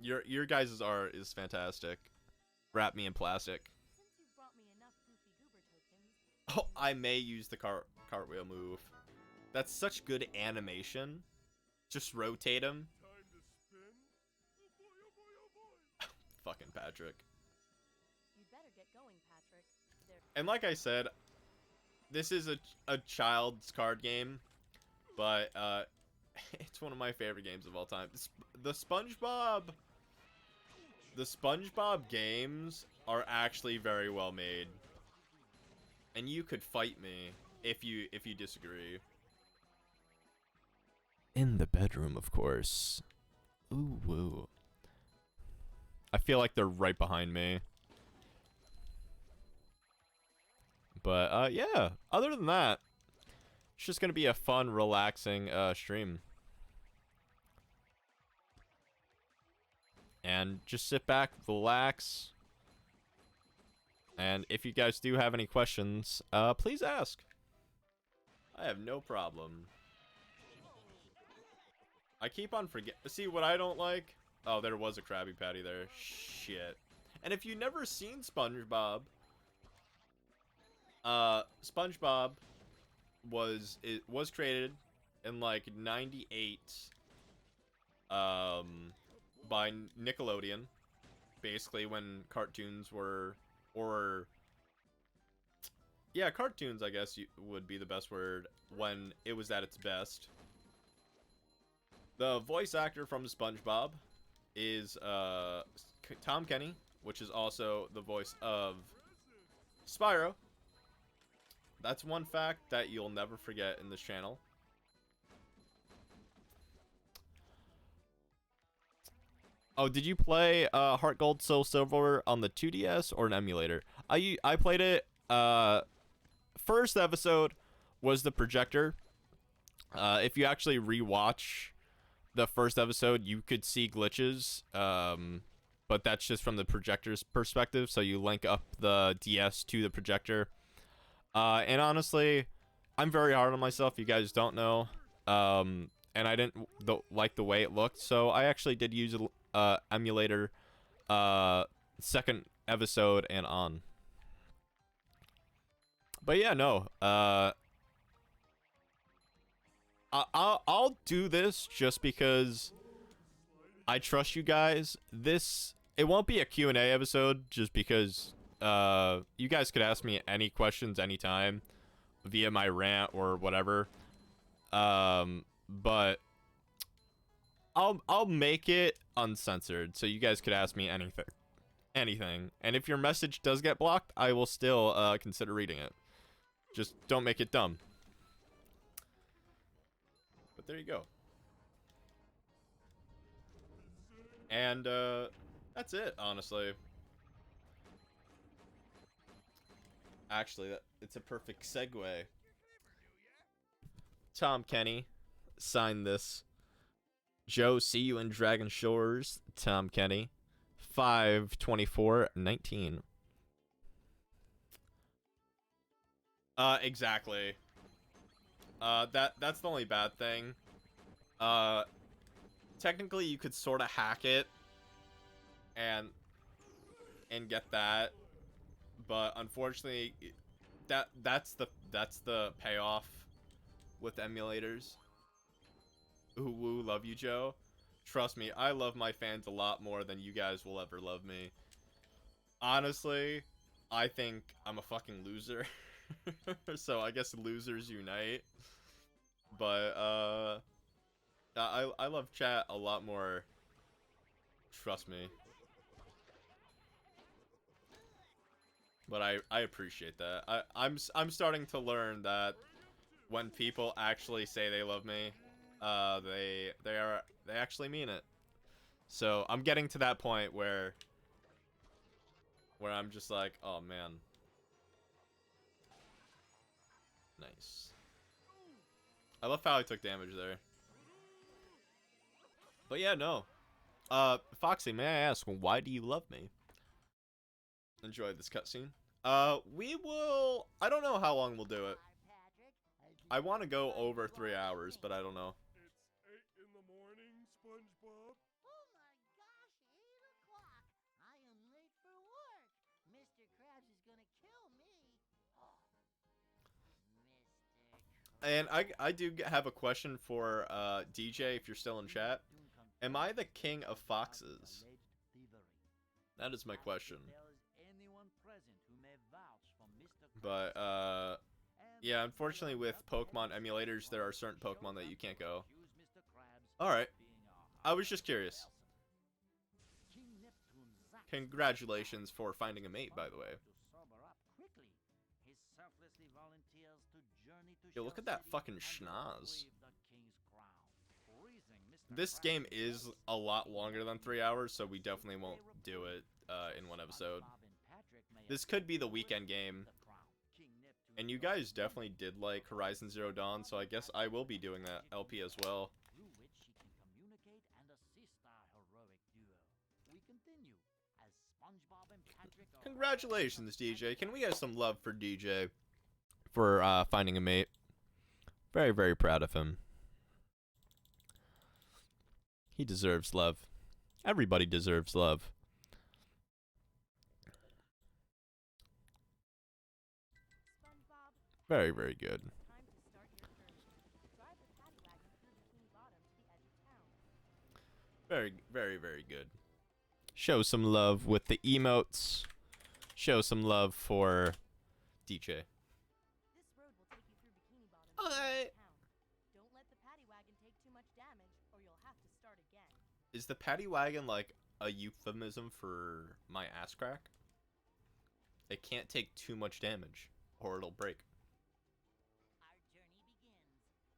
Your guys' art is fantastic. Wrap me in plastic. Since you've brought me enough goofy goober tokens, Oh, I may use the cartwheel move. That's such good animation. Just rotate him. Time to spin. Oh boy, oh boy, oh boy. Fucking Patrick. you'd better get going, Patrick. There. And like I said, this is a child's card game, but it's one of my favorite games of all time. The SpongeBob games are actually very well made. And you could fight me if you disagree. In the bedroom, of course. Ooh, woo. I feel like they're right behind me. But, yeah. Other than that, it's just gonna be a fun, relaxing, stream. And just sit back, relax. And if you guys do have any questions, please ask. I have no problem. I keep on forgetting. See, what I don't like? Oh, there was a Krabby Patty there. Shit. And if you've never seen SpongeBob, SpongeBob was created in like '98 by Nickelodeon, basically when cartoons were, or yeah, cartoons I guess would be the best word, when it was at its best. The voice actor from SpongeBob is Tom Kenny, which is also the voice of Spyro. That's one fact that you'll never forget in this channel. Oh, did you play Heart Gold Soul Silver on the 2DS or an emulator? I played it. First episode was the projector. If you actually rewatch the first episode, you could see glitches. But that's just from the projector's perspective. So you link up the DS to the projector. And honestly, I'm very hard on myself. You guys don't know. And I didn't like the way it looked. So I actually did use a emulator second episode and on. But yeah, no. I'll do this just because I trust you guys. It won't be a Q&A episode just because you guys could ask me any questions anytime via my rant or whatever. But I'll make it uncensored so you guys could ask me anything. And if your message does get blocked, I will still consider reading it. Just don't make it dumb. But there you go. And that's it, honestly. Actually, it's a perfect segue. Tom Kenny, sign this. Joe, see you in Dragon Shores. Tom Kenny, 5/24/19. Exactly. That's the only bad thing. Technically you could sort of hack it and get that, but unfortunately that's the payoff with emulators. Ooh, woo, love you, Joe. Trust me, I love my fans a lot more than you guys will ever love me. Honestly, I think I'm a fucking loser. So I guess losers unite. But I love chat a lot more. Trust me. But I appreciate that. I'm starting to learn that when people actually say they love me, they actually mean it. So I'm getting to that point where I'm just like, oh man. Nice. I love how I took damage there. But yeah, no. Foxy, may I ask, why do you love me? Enjoy this cutscene. We will... I don't know how long we'll do it. I want to go over 3 hours, but I don't know. It's 8 in the morning, SpongeBob. Oh my gosh, And I do have a question for DJ if you're still in chat. Am I the king of foxes? That is my question. But yeah, unfortunately with Pokemon emulators, there are certain Pokemon that you can't go. Alright. I was just curious. Congratulations for finding a mate, by the way. Yo, look at that fucking schnoz. This game is a lot longer than 3 hours, so we definitely won't do it in one episode. This could be the weekend game. And you guys definitely did like Horizon Zero Dawn, so I guess I will be doing that LP as well. Congratulations, DJ. Can we get some love for DJ for finding a mate? Very, very proud of him. He deserves love. Everybody deserves love. SpongeBob, Very, very good. time to start your journey. Drive the paddy wagon through Bikini Bottom to the edge of town. Very, very, very good. Show some love with the emotes. Show some love for DJ. This road will take you through Bikini Bottom to the edge of town. Don't let the paddy wagon take too much damage, or you'll have to start again. Is the paddy wagon like a euphemism for my ass crack? It can't take too much damage, or it'll break. Our journey begins.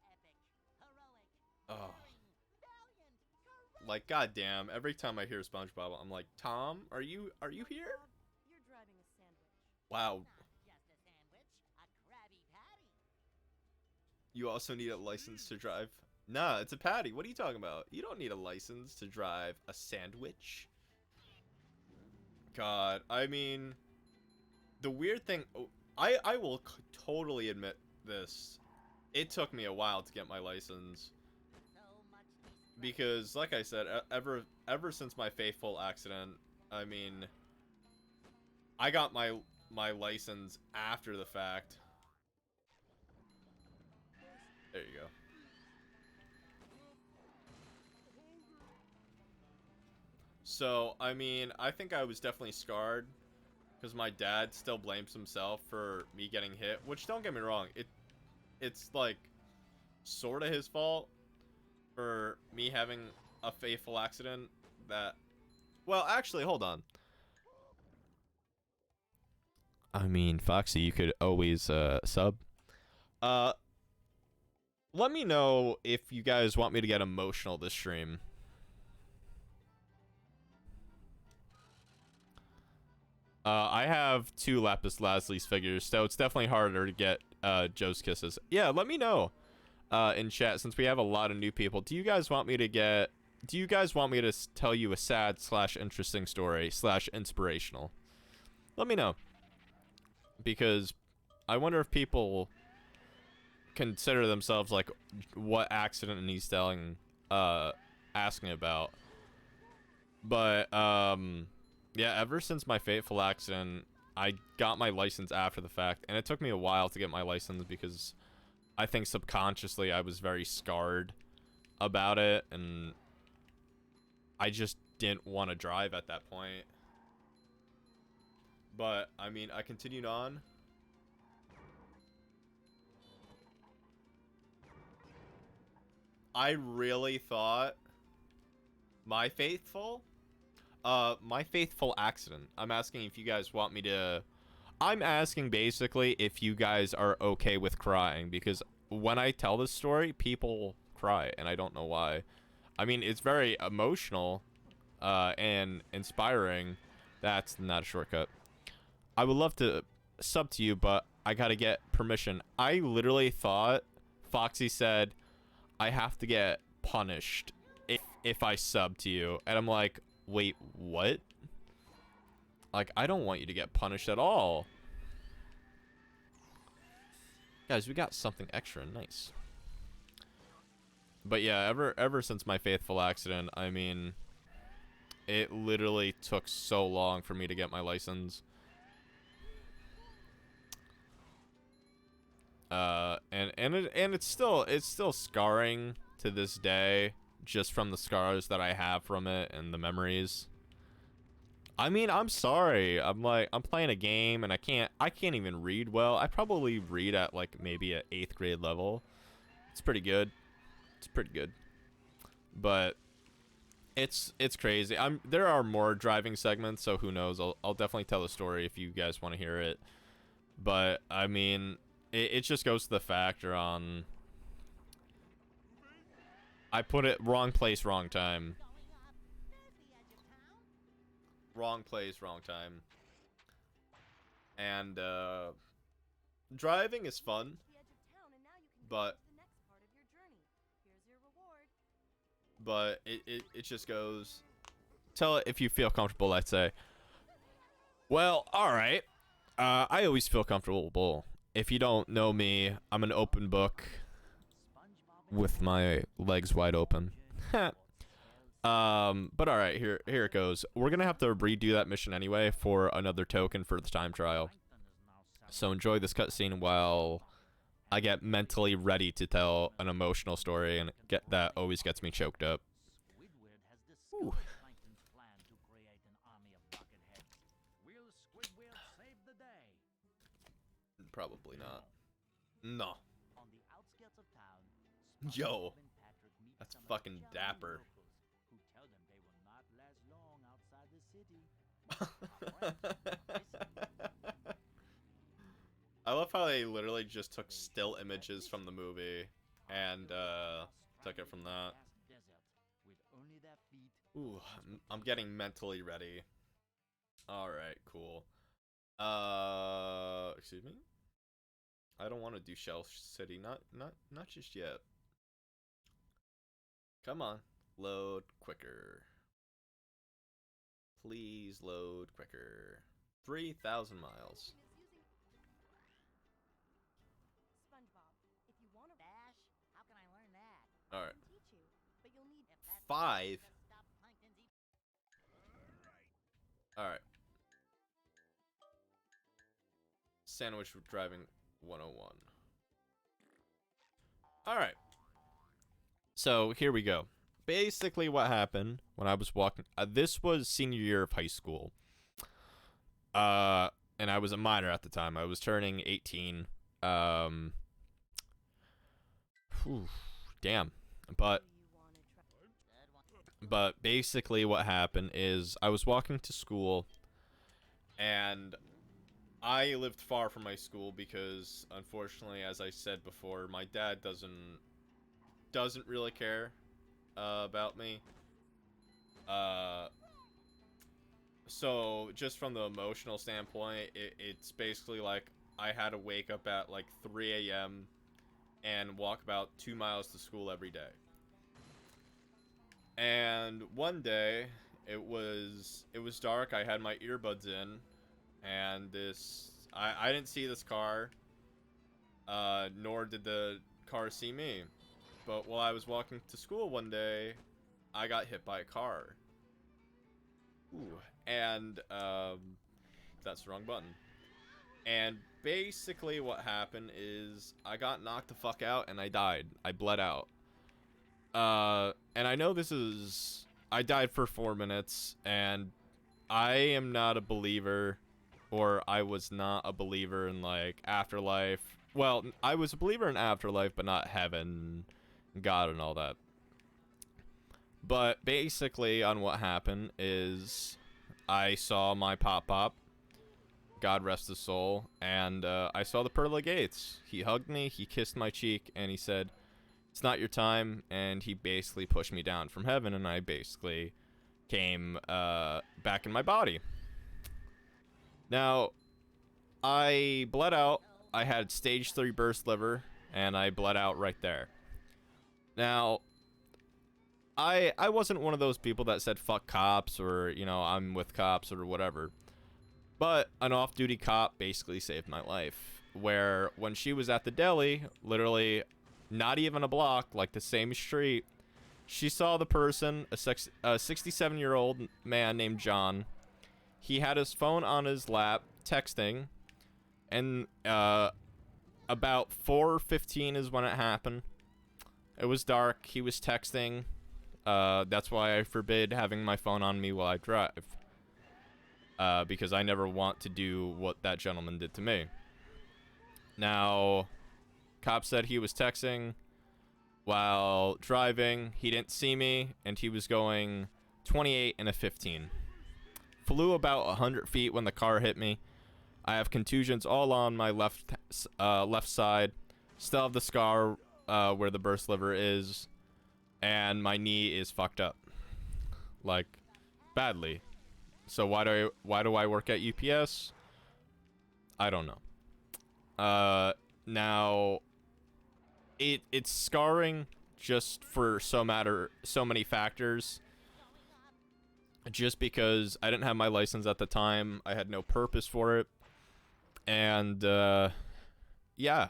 Epic, heroic, Oh. daring, valiant, courageous. Like, goddamn! Every time I hear SpongeBob, I'm like, Tom, are you here? Bob, you're driving a sandwich. Wow. Not just a sandwich, a Krabby Patty. You also need a license to drive. Nah, it's a patty. What are you talking about? You don't need a license to drive a sandwich. God, I mean, the weird thing, I will totally admit this. It took me a while to get my license So much decent because, like I said, ever since my Faithful accident, I mean, I got my license after the fact. There you go. So, I mean, I think I was definitely scarred because my dad still blames himself for me getting hit, which, don't get me wrong, it's like sort of his fault for me having a fateful accident that, well, actually, hold on. I mean, Foxy, you could always sub. Let me know if you guys want me to get emotional this stream. I have 2 Lapis Lazuli's figures, so it's definitely harder to get Joe's kisses. Yeah, let me know in chat, since we have a lot of new people. Do you guys want me to tell you a sad / interesting story / inspirational? Let me know, because I wonder if people consider themselves like what accident he's asking about. But yeah, ever since my fateful accident, I got my license after the fact, and it took me a while to get my license because I think subconsciously I was very scarred about it, and I just didn't want to drive at that point. But, I mean, I continued on. I really thought my faithful accident. I'm asking if you guys want me to... I'm asking basically if you guys are okay with crying, because when I tell this story, people cry, and I don't know why. I mean, it's very emotional and inspiring. That's not a shortcut. I would love to sub to you, but I gotta get permission. I literally thought Foxy said I have to get punished if I sub to you, and I'm like, wait, what? Like, I don't want you to get punished at all. Guys, we got something extra nice. But yeah, ever since my fateful accident, I mean, it literally took so long for me to get my license. And it's still scarring to this day, just from the scars that I have from it and the memories. I mean, I'm sorry. I'm playing a game and I can't even read well. I probably read at like maybe an 8th grade level. It's pretty good. It's pretty good. But it's crazy. There are more driving segments, so who knows? I'll definitely tell the story if you guys want to hear it. But I mean, it just goes to the factor on I put it wrong place, wrong time. Wrong place, wrong time. And driving is fun, but it just goes. Tell it if you feel comfortable, I'd say. Well, all right. I always feel comfortable. If you don't know me, I'm an open book with my legs wide open. But all right, here it goes. We're gonna have to redo that mission anyway for another token for the time trial. So enjoy this cutscene while I get mentally ready to tell an emotional story, and that always gets me choked up. Ooh. Probably not. No. Yo, that's fucking dapper. I love how they literally just took still images from the movie and took it from that. Ooh, I'm getting mentally ready. All right, cool. Excuse me? I don't want to do Shell City, not just yet. Come on, load quicker. Please load quicker. 3,000 miles. SpongeBob, if you want to dash, how can I learn that? All right. I can teach you, but you'll need 5. All right. Sandwich driving 101. All right. So here we go. Basically what happened when I was walking, this was senior year of high school. And I was a minor at the time. I was turning 18. Damn. But basically what happened is I was walking to school, and I lived far from my school because, unfortunately, as I said before, my dad doesn't really care about me. So just from the emotional standpoint, it's basically like I had to wake up at like 3 a.m. and walk about 2 miles to school every day. And one day, it was dark. I had my earbuds in, and I didn't see this car, nor did the car see me. But while I was walking to school one day, I got hit by a car. Ooh, and that's the wrong button. And basically what happened is I got knocked the fuck out and I died. I bled out. And I know I died for 4 minutes, and I am not a believer, or I was not a believer in, like, afterlife. Well, I was a believer in afterlife, but not heaven, God, and all that. But basically, on what happened is I saw my Pop, God rest his soul, and I saw the pearly gates. He hugged me, he kissed my cheek, and he said, "It's not your time," and he basically pushed me down from heaven, and I basically came back in my body. Now, I bled out. I had stage 3 burst liver, and I bled out right there. Now, I wasn't one of those people that said fuck cops, or, you know, I'm with cops or whatever. But an off-duty cop basically saved my life, where when she was at the deli, literally not even a block, like the same street, she saw the person, a 67-year-old man named John. He had his phone on his lap, texting, and about 4:15 is when it happened. It was dark. He was texting. That's why I forbid having my phone on me while I drive. Because I never want to do what that gentleman did to me. Now, cop said he was texting while driving. He didn't see me, and he was going 28 and a 15. Flew about 100 feet when the car hit me. I have contusions all on my left side. Still have the scar where the burst liver is, and my knee is fucked up, like badly. So why do I work at UPS? I don't know. Now it's scarring just for so many factors. Just because I didn't have my license at the time, I had no purpose for it. And, yeah.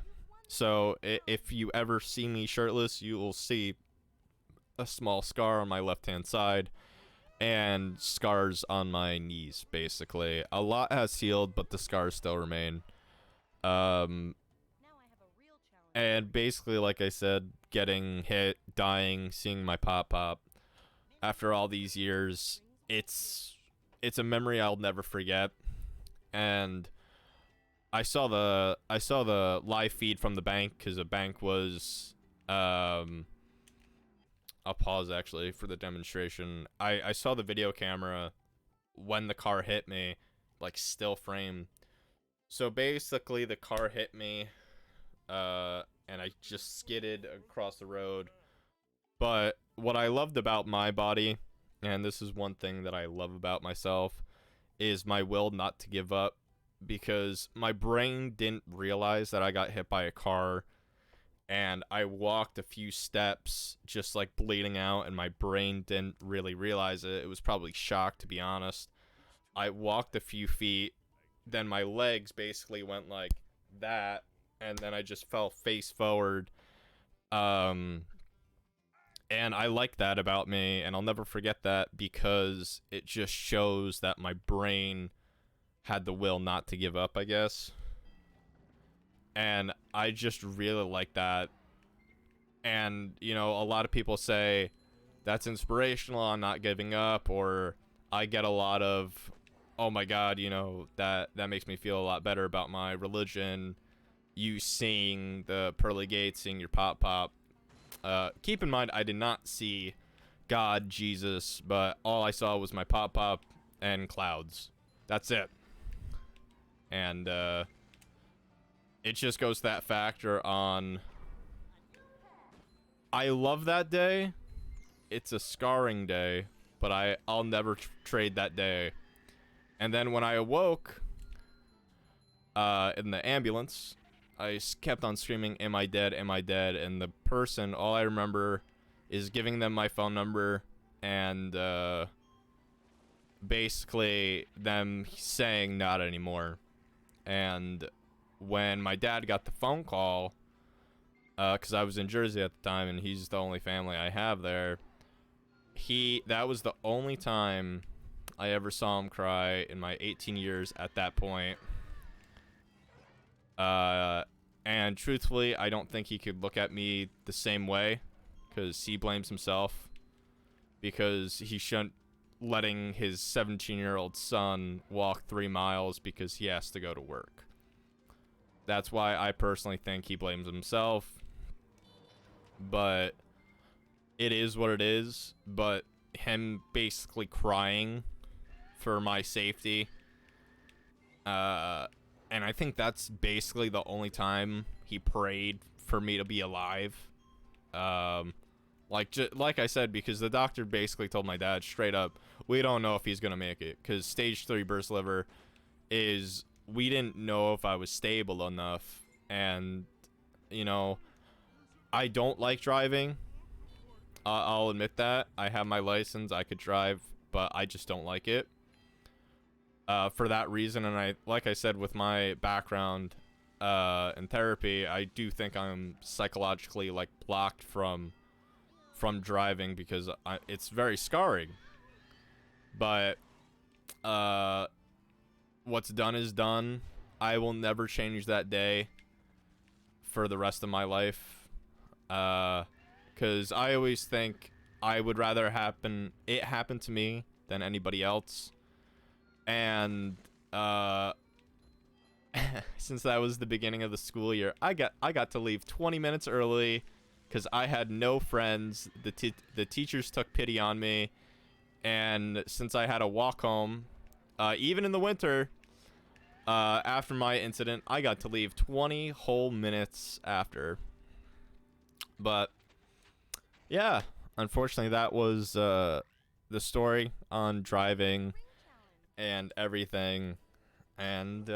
So, if you ever see me shirtless, you will see a small scar on my left-hand side. And scars on my knees, basically. A lot has healed, but the scars still remain. And basically, like I said, getting hit, dying, seeing my pop. After all these years, it's a memory I'll never forget. And I saw the live feed from the bank, because the bank was I'll pause actually for the demonstration. I saw the video camera when the car hit me, like still frame. So basically the car hit me and I just skidded across the road. But what I loved about my body, and this is one thing that I love about myself, is my will not to give up, because my brain didn't realize that I got hit by a car, and I walked a few steps just like bleeding out, and my brain didn't really realize it. It was probably shocked, to be honest. I walked a few feet, then my legs basically went like that, and then I just fell face forward. And I like that about me, and I'll never forget that, because it just shows that my brain had the will not to give up, I guess. And I just really like that. And, you know, a lot of people say, that's inspirational, I'm not giving up, or I get a lot of, oh my god, you know, that makes me feel a lot better about my religion, you seeing the pearly gates, seeing your pop. Keep in mind, I did not see God, Jesus, but all I saw was my pop and clouds. That's it. And, it just goes to that factor on, I love that day. It's a scarring day, but I'll never trade that day. And then when I awoke, in the ambulance, I kept on screaming, am I dead, am I dead? And the person, all I remember is giving them my phone number and basically them saying not anymore. And when my dad got the phone call, because I was in Jersey at the time and he's the only family I have there, that was the only time I ever saw him cry in my 18 years at that point. And truthfully, I don't think he could look at me the same way, because he blames himself, because he shouldn't letting his 17-year-old son walk 3 miles because he has to go to work. That's why I personally think he blames himself. But it is what it is. But him basically crying for my safety, and I think that's basically the only time he prayed for me to be alive. Like I said, because the doctor basically told my dad straight up, we don't know if he's gonna make it, because stage 3 burst liver is, we didn't know if I was stable enough. And, you know, I don't like driving. I'll admit that. I have my license, I could drive, but I just don't like it. For that reason, and like I said, with my background in therapy, I do think I'm psychologically like blocked from driving, because it's very scarring. But what's done is done. I will never change that day. for the rest of my life. Because I always think I would rather it happen to me than anybody else. And since that was the beginning of the school year, I got to leave 20 minutes early because I had no friends. The teachers took pity on me, and since I had to walk home, even in the winter, after my incident, I got to leave 20 whole minutes after. But yeah, unfortunately, that was the story on driving and everything. And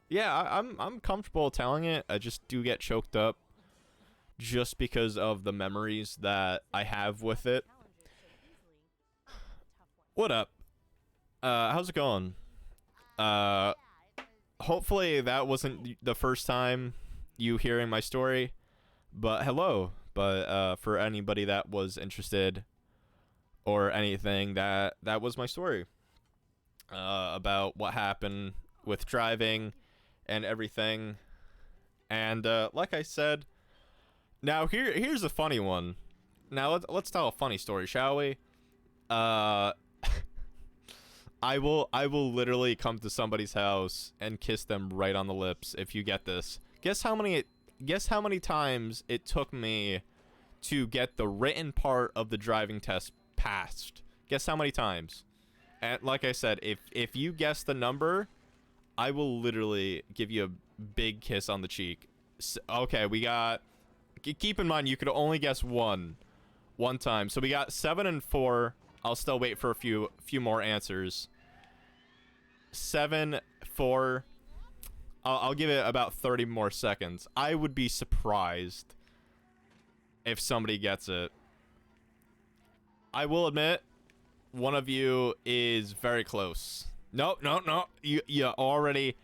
yeah, I'm comfortable telling it. I just do get choked up just because of the memories that I have with it. What up? How's it going? Hopefully that wasn't the first time you hearing my story, but hello. But for anybody that was interested or anything, that was my story about what happened with driving and everything. And like I said, now here's a funny one. Now let's tell a funny story, shall we? I will literally come to somebody's house and kiss them right on the lips if you get this. Guess how many times it took me to get the written part of the driving test passed. Guess how many times? And like I said, if you guess the number, I will literally give you a big kiss on the cheek. Okay, we got... Keep in mind, you could only guess one time. So we got 7 and 4. I'll still wait for a few more answers. 7, 4. I'll give it about 30 more seconds. I would be surprised if somebody gets it. I will admit, one of you is very close. No. You already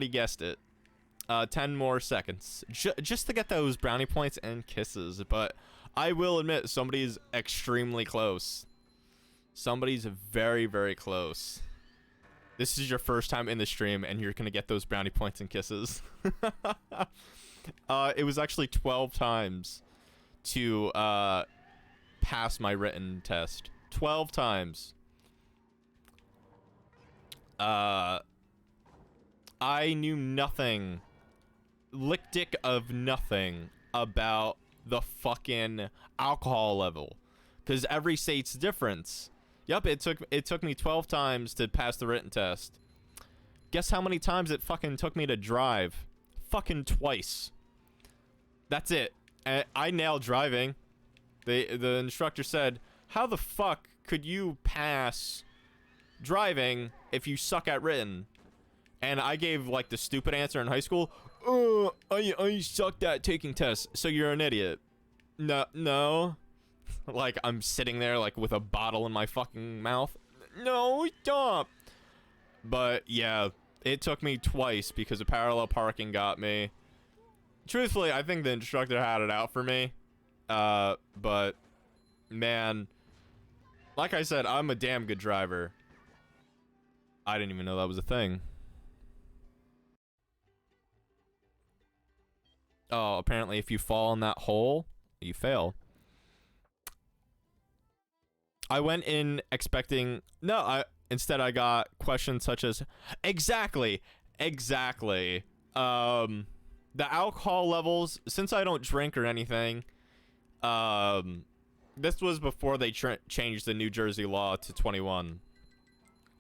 guessed it. 10 more seconds. Just to get those brownie points and kisses. But I will admit, somebody's extremely close. Somebody's very, very close. This is your first time in the stream, and you're going to get those brownie points and kisses. It was actually 12 times to pass my written test. 12 times. I knew nothing, lick dick of nothing about the fucking alcohol level, because every state's different. Yep, it took me 12 times to pass the written test. Guess how many times it fucking took me to drive? Fucking twice. That's it. I nailed driving. The instructor said, "How the fuck could you pass driving if you suck at written?" And I gave like the stupid answer in high school. I sucked at taking tests. So you're an idiot. No. Like I'm sitting there like with a bottle in my fucking mouth. No, stop. But yeah, it took me twice because of parallel parking got me. Truthfully, I think the instructor had it out for me. But man, like I said, I'm a damn good driver. I didn't even know that was a thing. Oh, apparently if you fall in that hole, you fail. I went in expecting... Instead I got questions such as... Exactly. The alcohol levels, since I don't drink or anything, this was before they changed the New Jersey law to 21.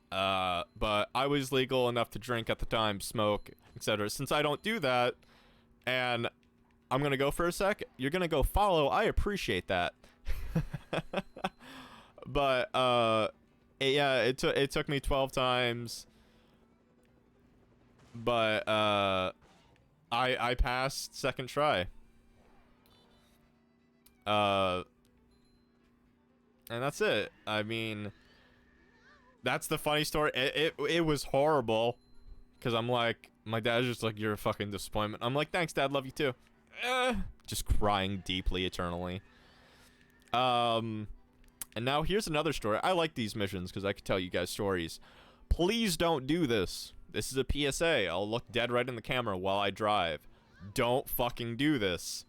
But I was legal enough to drink at the time, smoke, etc. Since I don't do that, and I'm gonna go for a sec, you're gonna go follow, I appreciate that. But yeah, it took me 12 times, but I passed second try. And that's it. I mean, that's the funny story. It was horrible, because I'm like, my dad's just like, "You're a fucking disappointment." I'm like, "Thanks, Dad, love you too." Just crying deeply, eternally. And now here's another story. I like these missions because I can tell you guys stories. Please don't do this. This is a PSA. I'll look dead right in the camera while I drive. Don't fucking do this.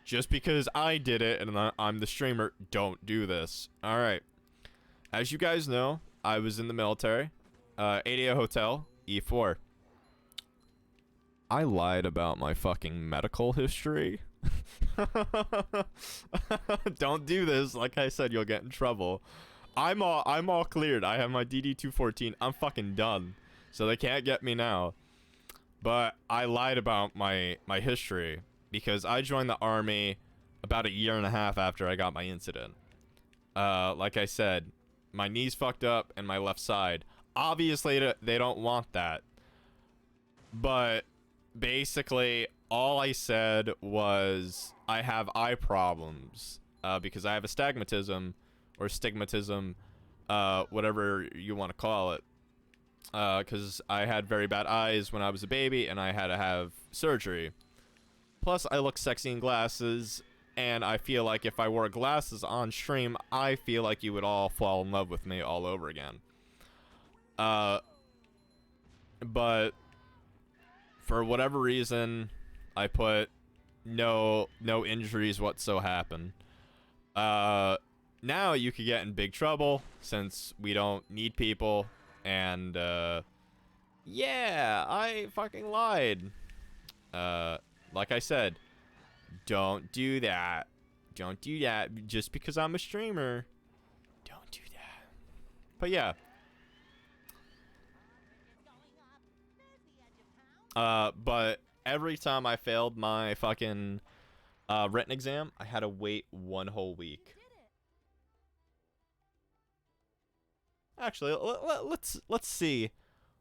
Just because I did it and I'm the streamer, don't do this. Alright. As you guys know, I was in the military. 88 Hotel, E4. I lied about my fucking medical history. Don't do this. Like I said, you'll get in trouble. I'm all cleared. I have my DD-214. I'm fucking done. So they can't get me now. But I lied about my history because I joined the army about a year and a half after I got my incident. Like I said, my knee's fucked up and my left side. Obviously, they don't want that. But basically, all I said was I have eye problems because I have astigmatism or stigmatism, whatever you want to call it. Because I had very bad eyes when I was a baby and I had to have surgery. Plus, I look sexy in glasses, and I feel like if I wore glasses on stream, I feel like you would all fall in love with me all over again. But for whatever reason, I put no injuries whatsoever happen. Now you could get in big trouble since we don't need people, and yeah, I fucking lied. Like I said, don't do that. Don't do that just because I'm a streamer. Don't do that. But yeah. But every time I failed my fucking written exam, I had to wait 1 whole week. Actually, let's see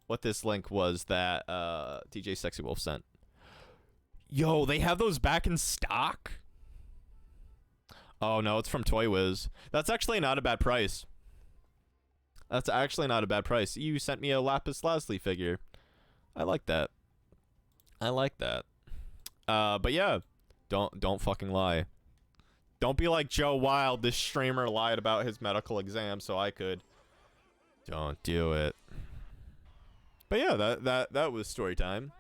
what this link was that DJ Sexy Wolf sent. Yo, they have those back in stock? Oh no, it's from Toy Wiz. That's actually not a bad price. That's actually not a bad price. You sent me a Lapis Lazuli figure. I like that. I like that. But yeah, don't fucking lie. Don't be like Joe Wilde. This streamer lied about his medical exam so I could. Don't do it. But yeah, that was story time.